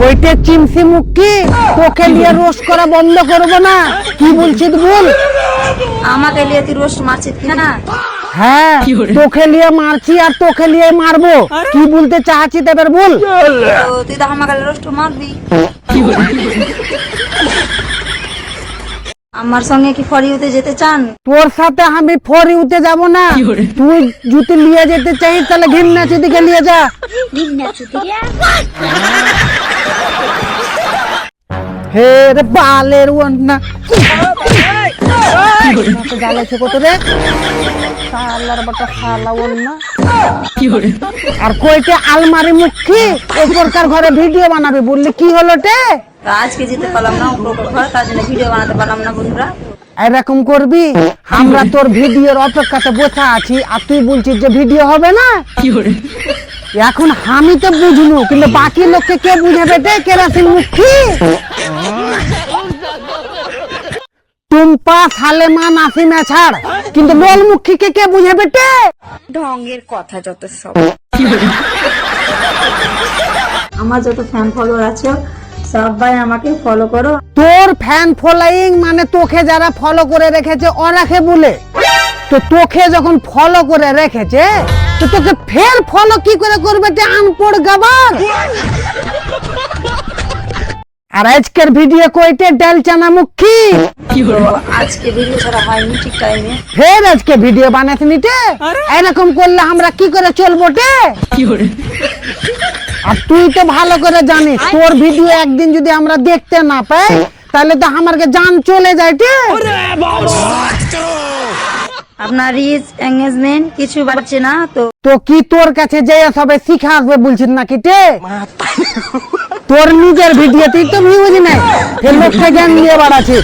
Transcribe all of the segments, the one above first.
কইতে চিমসি মুখি তোকে নিয়ে রোস্ট করা বন্ধ করবো না, কি বলছিস বল? আমাকে নিয়ে তুই রোস্ট মারছিস কি না? হ্যাঁ তোকে নিয়ে মারছি আর তোকে নিয়ে মারবো, কি বলতে চাচ্ছি এবার বল? তো তুই তো আমাকে রোস্ট মারবি। আমার সঙ্গে কি ফরিউতে যেতে চান? তোর সাথে আমি ফরিউতে যাব না, তুই যদি নিয়ে যেতে চাইস তাহলে ঘিন্না দিকে নিয়ে যা। হে রে বালের ওন্না জ্বালাইছে কত রে শালার বাটা শালা ওন্না। আর কইতে আলমারি মুখি ওপরকার ঘরে ভিডিও বানাবে বললি, কি হলো তে? আজকে যেতে পারলাম না উপর ঘর, তার জন্য ভিডিও বানাতে পারলাম না বন্ধুরা। এরকম করবি? আমরা তোর ভিডিওর অপেক্ষাতে বসে আছি আর তুই বলছিস যে ভিডিও হবে না। এখন আমি তো বুঝলু, কিন্তু বাকি লোককে কে বুঝাবে তে? কেরাসিন মুখি টুম্পা সালেমা নাসিমা ছাড়, কিন্তু লোল মুখীকে কে বুঝাবে তে? ঢঙ্গের কথা যত সব। আমার যত ফ্যান ফলোয়ার আছে সবাই আমাকে ফলো করো। তোর ফ্যান ফলোয়িং মানে তোকে যারা ফলো করে রেখেছে ওরাকে বলে, তো তোকে যখন ফলো করে রেখেছে তো তোকে ফের ফলো কি করে করবে তে আনপড় গাবার? আর আজকের ভিডিও কইতে ডাল চানা মুখি আজকে ভিডিও ছাড়া হয়নি ঠিক টাইমে। ফের আজকে ভিডিও বানাতে নিতে, এরকম করলে আমরা কি করে চলবো তে? আর তুই তো ভালো করে জানিস তোর ভিডিও একদিন যদি আমরা দেখতে না পাই তাহলে তো আমাকে জান চলে যায় তে। আপনার রিচ এঙ্গেজমেন্ট কিছু বাড়ছে না তো? তো কি তোর কাছে যে সবে শিখা আসবে বলছিস নাকি তে? তোর নিজের ভিডিওতেই তো ভিউজ নাই, ফের লোককে জ্ঞান দিয়ে বাড়াচ্ছিস।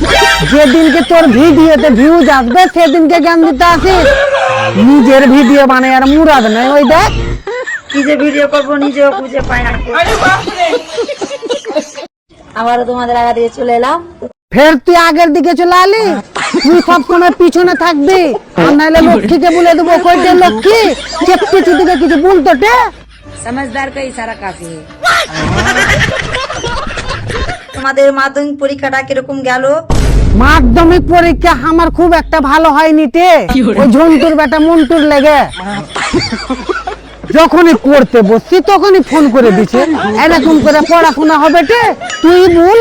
যেদিনকে তোর ভিডিওতে ভিউজ আসবে সেদিনকে জ্ঞান দিতে আসিস। নিজের ভিডিও বানায় আর মুরাদ নাই, ওই দেখ কি যে ভিডিও করবো নিজেও খুঁজে পাই না। আবারও তোমাদের আগা দিয়ে চলে এলাম। ফের তুই আগের দিকে চলে আলি, তুই সবসময় পিছনে থাকবি। আর নাহলে লক্ষ্মীকে বলে দেবো, কইতে লক্ষ্মী চেপটি চুটিকে কিছু বলতো তে। समझदार का इशारा काफी है। তোমাদের মাধ্যমিক পরীক্ষাটা কিরকম গেল? মাধ্যমিক পরীক্ষা আমার খুব একটা ভালো হয়নি তে, ওই ঝন্টুর বেটা মন্টুর লেগে। যখনই পড়তে বসছি তখনই ফোন করে দিছে, এরকম করে পড়াশোনা হবে তে তুই বল?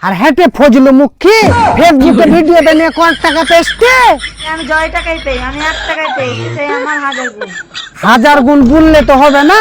আর হেঁটে ফজলু মুখী ফেসবুকে ভিডিও বানিয়ে কত টাকা পেয়েছে? আমি 1 টাকাই পেই, আমি 1 টাকাই পেই, সেই আমার 1000 গুণ। 1000 গুণ বললে তো হবে না।